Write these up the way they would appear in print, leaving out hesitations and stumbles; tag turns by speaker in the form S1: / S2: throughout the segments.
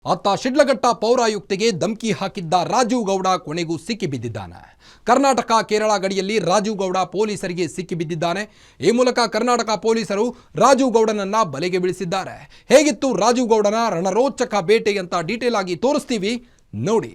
S1: ಆತ ಶಿಡ್ಲಘಟ್ಟ ಪೌರಾಯುಕ್ತೆಗೆ ಧಮಕಿ ಹಾಕಿದ್ದ ರಾಜೀವ್ ಗೌಡ ಕೊನೆಗೂ ಸಿಕ್ಕಿಬಿದ್ದಿದ್ದಾನೆ. ಕರ್ನಾಟಕ ಕೇರಳ ಗಡಿಯಲ್ಲಿ ರಾಜೀವ್ ಗೌಡ ಪೊಲೀಸರಿಗೆ ಸಿಕ್ಕಿಬಿದ್ದಿದ್ದಾನೆ. ಈ ಮೂಲಕ ಕರ್ನಾಟಕ ಪೊಲೀಸರು ರಾಜೀವ್ ಗೌಡನನ್ನ ಬಲೆಗೆ ಬೀಳಿಸಿದ್ದಾರೆ. ಹೇಗಿತ್ತು ರಾಜೀವ್ ಗೌಡನ ರಣರೋಚಕ ಬೇಟೆ ಅಂತ ಡೀಟೇಲ್ ಆಗಿ ತೋರಿಸ್ತೀವಿ ನೋಡಿ.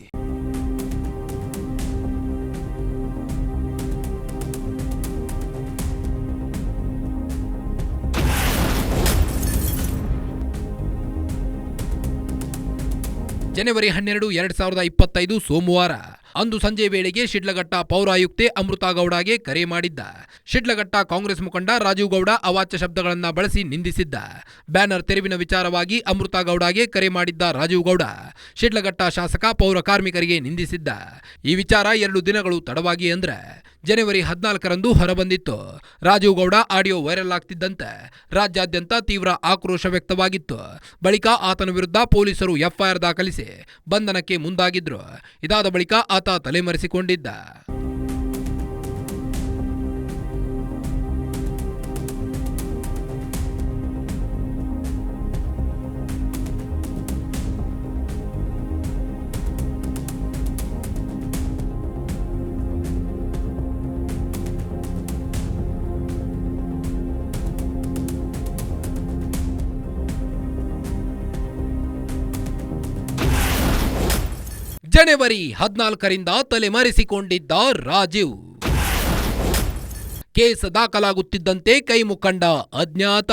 S1: ಜನವರಿ 12, 2025 ಸೋಮವಾರ ಅಂದು ಸಂಜೆ ವೇಳೆಗೆ ಶಿಡ್ಲಘಟ್ಟ ಪೌರಾಯುಕ್ತೆ ಅಮೃತಾ ಗೌಡಗೆ ಕರೆ ಮಾಡಿದ್ದ. ಶಿಡ್ಲಘಟ್ಟ ಕಾಂಗ್ರೆಸ್ ಮುಖಂಡ ರಾಜೀವ್ ಗೌಡ ಅವಾಚ್ಯ ಶಬ್ದಗಳನ್ನು ಬಳಸಿ ನಿಂದಿಸಿದ್ದ. ಬ್ಯಾನರ್ ತೆರವಿನ ವಿಚಾರವಾಗಿ ಅಮೃತಾ ಗೌಡಗೆ ಕರೆ ಮಾಡಿದ್ದ ರಾಜೀವ್ ಗೌಡ ಶಿಡ್ಲಘಟ್ಟ ಶಾಸಕ ಪೌರ ಕಾರ್ಮಿಕರಿಗೆ ನಿಂದಿಸಿದ್ದ. ಈ ವಿಚಾರ 2 ದಿನಗಳು ತಡವಾಗಿ ಅಂದ್ರೆ ಜನವರಿ 14ರಂದು ಹೊರಬಂದಿತ್ತು. ರಾಜೀವ್ ಗೌಡ ಆಡಿಯೋ ವೈರಲ್ ಆಗ್ತಿದ್ದಂತೆ ರಾಜ್ಯಾದ್ಯಂತ ತೀವ್ರ ಆಕ್ರೋಶ ವ್ಯಕ್ತವಾಗಿತ್ತು. ಬಳಿಕ ಆತನ ವಿರುದ್ಧ ಪೊಲೀಸರು ಎಫ್ಐಆರ್ ದಾಖಲಿಸಿ ಬಂಧನಕ್ಕೆ ಮುಂದಾಗಿದ್ರು. ಇದಾದ ಬಳಿಕ ಆತ ತಲೆಮರೆಸಿಕೊಂಡಿದ್ದ. ಜನವರಿ 14ರಿಂದ ತಲೆಮರೆಸಿಕೊಂಡಿದ್ದ ರಾಜೀವ್. ಕೇಸ್ ದಾಖಲಾಗುತ್ತಿದ್ದಂತೆ ಕೈ ಮುಖಂಡ ಅಜ್ಞಾತ.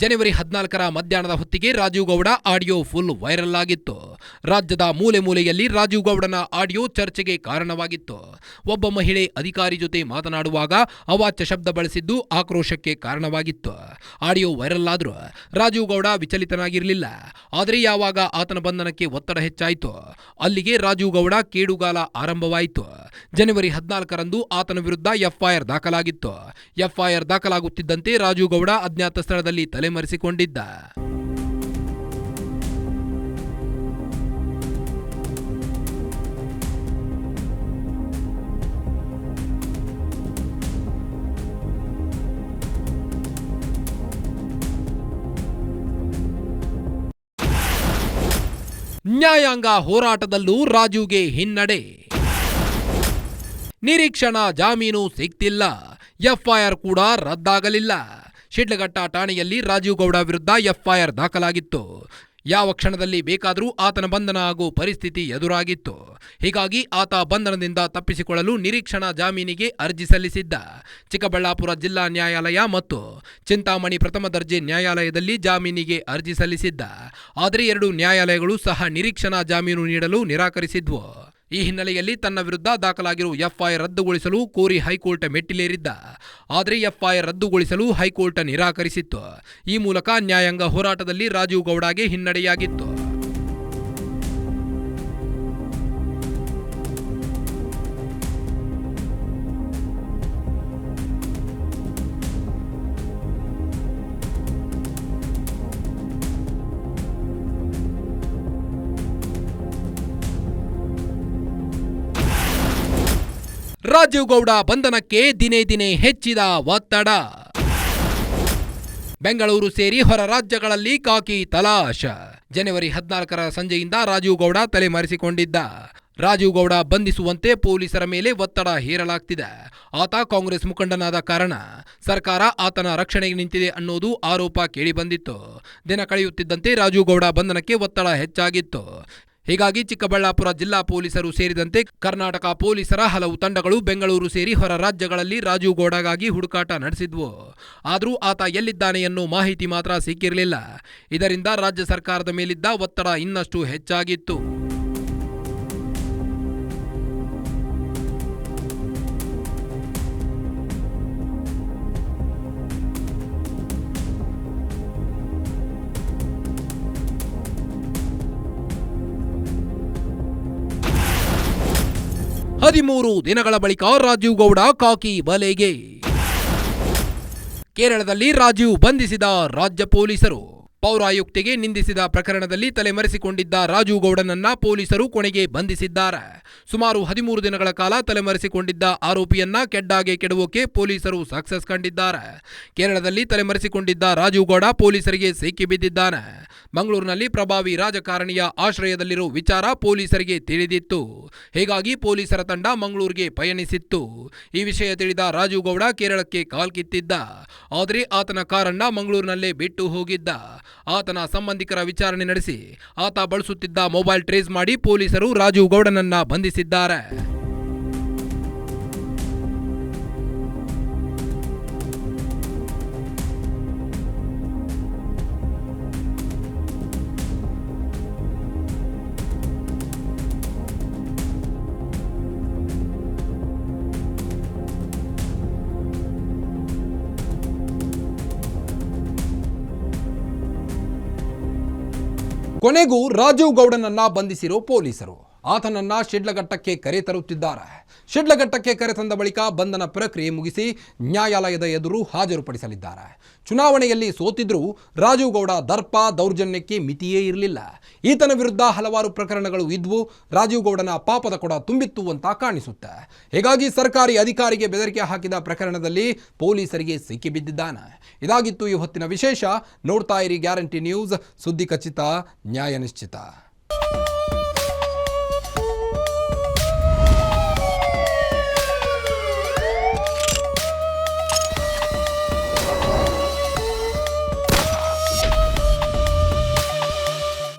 S1: ಜನವರಿ 14ರ ಮಧ್ಯಾಹ್ನದ ಹೊತ್ತಿಗೆ Rajeev Gowda audio full viral ಆಗಿತ್ತು. ರಾಜ್ಯದ ಮೂಲೆ ಮೂಲೆಯಲ್ಲಿ ರಾಜೀವ್ ಗೌಡನ ಆಡಿಯೋ ಚರ್ಚೆಗೆ ಕಾರಣವಾಗಿತ್ತು. ಒಬ್ಬ ಮಹಿಳೆ ಅಧಿಕಾರಿ ಜೊತೆ ಮಾತನಾಡುವಾಗ ಅವಾಚ್ಯ ಶಬ್ದ ಬಳಸಿದ್ದು ಆಕ್ರೋಶಕ್ಕೆ ಕಾರಣವಾಗಿತ್ತು. ಆಡಿಯೋ ವೈರಲ್ ಆದ್ರೂ ರಾಜೀವ್ ಗೌಡ ವಿಚಲಿತನಾಗಿರಲಿಲ್ಲ. ಆದರೆ ಯಾವಾಗ ಆತನ ಬಂಧನಕ್ಕೆ ಒತ್ತಡ ಹೆಚ್ಚಾಯಿತು ಅಲ್ಲಿಗೆ ರಾಜೀವ್ ಗೌಡ ಕೇಡುಗಾಲ ಆರಂಭವಾಯಿತು. ಜನವರಿ 14ರಂದು ಆತನ ವಿರುದ್ಧ ಎಫ್ಐಆರ್ ದಾಖಲಾಗಿತ್ತು. ಎಫ್ಐಆರ್ ದಾಖಲಾಗುತ್ತಿದ್ದಂತೆ ರಾಜೀವ್ ಗೌಡ ಅಜ್ಞಾತ ಸ್ಥಳದಲ್ಲಿ ತಲೆಮರೆಸಿಕೊಂಡಿದ್ದ. ನ್ಯಾಯಾಂಗ ಹೋರಾಟದಲ್ಲೂ ರಾಜೀವ್ಗೆ ಹಿನ್ನಡೆ. ನಿರೀಕ್ಷಣಾ ಜಾಮೀನು ಸಿಗ್ತಿಲ್ಲ, ಎಫ್ಐಆರ್ ಕೂಡ ರದ್ದಾಗಲಿಲ್ಲ. ಶಿಡ್ಲಘಟ್ಟ ಠಾಣೆಯಲ್ಲಿ ರಾಜೀವ್ ಗೌಡ ವಿರುದ್ಧ ಎಫ್ಐಆರ್ ದಾಖಲಾಗಿತ್ತು. ಯಾವ ಕ್ಷಣದಲ್ಲಿ ಬೇಕಾದರೂ ಆತನ ಬಂಧನ ಆಗೋ ಪರಿಸ್ಥಿತಿ ಎದುರಾಗಿತ್ತು. ಹೀಗಾಗಿ ಆತ ಬಂಧನದಿಂದ ತಪ್ಪಿಸಿಕೊಳ್ಳಲು ನಿರೀಕ್ಷಣಾ ಜಾಮೀನಿಗೆ ಅರ್ಜಿ ಸಲ್ಲಿಸಿದ್ದ. ಚಿಕ್ಕಬಳ್ಳಾಪುರ ಜಿಲ್ಲಾ ನ್ಯಾಯಾಲಯ ಮತ್ತು ಚಿಂತಾಮಣಿ ಪ್ರಥಮ ದರ್ಜೆ ನ್ಯಾಯಾಲಯದಲ್ಲಿ ಜಾಮೀನಿಗೆ ಅರ್ಜಿ ಸಲ್ಲಿಸಿದ್ದ. ಆದರೆ 2 ನ್ಯಾಯಾಲಯಗಳು ಸಹ ನಿರೀಕ್ಷಣಾ ಜಾಮೀನು ನೀಡಲು ನಿರಾಕರಿಸಿದ್ವು. ಈ ಹಿನ್ನೆಲೆಯಲ್ಲಿ ತನ್ನ ವಿರುದ್ಧ ದಾಖಲಾಗಿರುವ ಎಫ್ಐಆರ್ ರದ್ದುಗೊಳಿಸಲು ಕೋರಿ ಹೈಕೋರ್ಟ್ ಮೆಟ್ಟಿಲೇರಿದ್ದ. ಆದರೆ ಎಫ್ಐಆರ್ ರದ್ದುಗೊಳಿಸಲು ಹೈಕೋರ್ಟ್ ನಿರಾಕರಿಸಿತ್ತು. ಈ ಮೂಲಕ ನ್ಯಾಯಾಂಗ ಹೋರಾಟದಲ್ಲಿ ರಾಜೀವ್ ಗೌಡಗೆ ಹಿನ್ನಡೆಯಾಗಿತ್ತು. ರಾಜೀವ್ ಗೌಡ ಬಂಧನಕ್ಕೆ ದಿನೇ ದಿನೇ ಹೆಚ್ಚಿದ ಒತ್ತಡ. ಬೆಂಗಳೂರು ಸೇರಿ ಹೊರ ರಾಜ್ಯಗಳಲ್ಲಿ ಖಾಕಿ ತಲಾಶ್. ಜನವರಿ 14ರ ಸಂಜೆಯಿಂದ ರಾಜೀವ್ ಗೌಡ ತಲೆಮರೆಸಿಕೊಂಡಿದ್ದ. ರಾಜೀವ್ ಗೌಡ ಬಂಧಿಸುವಂತೆ ಪೊಲೀಸರ ಮೇಲೆ ಒತ್ತಡ ಹೇರಲಾಗ್ತಿದೆ. ಆತ ಕಾಂಗ್ರೆಸ್ ಮುಖಂಡನಾದ ಕಾರಣ ಸರ್ಕಾರ ಆತನ ರಕ್ಷಣೆಗೆ ನಿಂತಿದೆ ಅನ್ನೋದು ಆರೋಪ ಕೇಳಿಬಂದಿತ್ತು. ದಿನ ಕಳೆಯುತ್ತಿದ್ದಂತೆ ರಾಜೀವ್ ಗೌಡ ಬಂಧನಕ್ಕೆ ಒತ್ತಡ ಹೆಚ್ಚಾಗಿತ್ತು. ಹೀಗಾಗಿ ಚಿಕ್ಕಬಳ್ಳಾಪುರ ಜಿಲ್ಲಾ ಪೊಲೀಸರು ಸೇರಿದಂತೆ ಕರ್ನಾಟಕ ಪೊಲೀಸರ ಹಲವು ತಂಡಗಳು ಬೆಂಗಳೂರು ಸೇರಿ ಹೊರ ರಾಜ್ಯಗಳಲ್ಲಿ ರಾಜೀವ್ ಗೌಡಗಾಗಿ ಹುಡುಕಾಟ ನಡೆಸಿದ್ವು. ಆದರೂ ಆತ ಎಲ್ಲಿದ್ದಾನೆ ಅನ್ನೋ ಮಾಹಿತಿ ಮಾತ್ರ ಸಿಕ್ಕಿರಲಿಲ್ಲ. ಇದರಿಂದ ರಾಜ್ಯ ಸರ್ಕಾರದ ಮೇಲಿದ್ದ ಒತ್ತಡ ಇನ್ನಷ್ಟು ಹೆಚ್ಚಾಗಿತ್ತು. ಹದಿಮೂರು ದಿನಗಳ ಬಳಿಕ ರಾಜೀವ್ ಗೌಡ ಖಾಕಿ ಬಲೆಗೆ. ಕೇರಳದಲ್ಲಿ ರಾಜೀವ್ ಬಂಧಿಸಿದ ರಾಜ್ಯ ಪೊಲೀಸರು. ಪೌರಾಯುಕ್ತೆಗೆ ನಿಂದಿಸಿದ ಪ್ರಕರಣದಲ್ಲಿ ತಲೆಮರೆಸಿಕೊಂಡಿದ್ದ ರಾಜು ಗೌಡನನ್ನ ಪೊಲೀಸರು ಕೊನೆಗೆ ಬಂಧಿಸಿದ್ದಾರೆ. ಸುಮಾರು 13 ದಿನಗಳ ಕಾಲ ತಲೆಮರೆಸಿಕೊಂಡಿದ್ದ ಆರೋಪಿಯನ್ನ ಕೆಡ್ಡಾಗೆ ಕೆಡವೋಕೆ ಪೊಲೀಸರು ಸಕ್ಸಸ್ ಕಂಡಿದ್ದಾರೆ. ಕೇರಳದಲ್ಲಿ ತಲೆಮರೆಸಿಕೊಂಡಿದ್ದ ರಾಜು ಗೌಡ ಪೊಲೀಸರಿಗೆ ಸಿಕ್ಕಿಬಿದ್ದಿದ್ದಾನೆ. ಮಂಗಳೂರಿನಲ್ಲಿ ಪ್ರಭಾವಿ ರಾಜಕಾರಣಿಯ ಆಶ್ರಯದಲ್ಲಿರೋ ವಿಚಾರ ಪೊಲೀಸರಿಗೆ ತಿಳಿದಿತ್ತು. ಹೀಗಾಗಿ ಪೊಲೀಸರ ತಂಡ ಮಂಗಳೂರಿಗೆ ಪಯಣಿಸಿತ್ತು. ಈ ವಿಷಯ ತಿಳಿದ ರಾಜು ಗೌಡ ಕೇರಳಕ್ಕೆ ಕಾಲ್ಕಿತ್ತಿದ್ದ. ಆದರೆ ಆತನ ಕಾರನ್ನ ಮಂಗಳೂರಿನಲ್ಲೇ ಬಿಟ್ಟು ಹೋಗಿದ್ದ. ಆತನ ಸಂಬಂಧಿಕರ ವಿಚಾರಣೆ ನಡೆಸಿ ಆತ ಬಳಸುತ್ತಿದ್ದ ಮೊಬೈಲ್ ಟ್ರೇಸ್ ಮಾಡಿ ಪೊಲೀಸರು ರಾಜು ಗೌಡನನ್ನ ಬಂಧಿಸಿದ್ದಾರೆ. ಕೊನೆಗೂ ರಾಜು ಗೌಡನನ್ನ ಬಂಧಿಸಿರೋ ಪೊಲೀಸರು ಆತನನ್ನ ಶಿಡ್ಲಘಟ್ಟಕ್ಕೆ ಕರೆತರುತ್ತಿದ್ದಾರೆ. ಶಿಡ್ಲಘಟ್ಟಕ್ಕೆ ಕರೆತಂದ ಬಳಿಕ ಬಂಧನ ಪ್ರಕ್ರಿಯೆ ಮುಗಿಸಿ ನ್ಯಾಯಾಲಯದ ಎದುರು ಹಾಜರುಪಡಿಸಲಿದ್ದಾರೆ. ಚುನಾವಣೆಯಲ್ಲಿ ಸೋತಿದ್ರೂ ರಾಜು ಗೌಡ ದರ್ಪ ದೌರ್ಜನ್ಯಕ್ಕೆ ಮಿತಿಯೇ ಇರಲಿಲ್ಲ. ಈತನ ವಿರುದ್ಧ ಹಲವಾರು ಪ್ರಕರಣಗಳು ಇದ್ವು. ರಾಜು ಗೌಡನ ಪಾಪದ ಕೊಡ ತುಂಬಿತ್ತು ಅಂತ ಕಾಣಿಸುತ್ತೆ. ಹೀಗಾಗಿ ಸರ್ಕಾರಿ ಅಧಿಕಾರಿಗೆ ಬೆದರಿಕೆ ಹಾಕಿದ ಪ್ರಕರಣದಲ್ಲಿ ಪೊಲೀಸರಿಗೆ ಸಿಕ್ಕಿಬಿದ್ದಿದ್ದಾನೆ. ಇದಾಗಿತ್ತು ಈ ಹೊತ್ತಿನ ವಿಶೇಷ. ನೋಡ್ತಾ ಇರಿ ಗ್ಯಾರಂಟಿ ನ್ಯೂಸ್, ಸುದ್ದಿ ಖಚಿತ, ನ್ಯಾಯ ನಿಶ್ಚಿತ.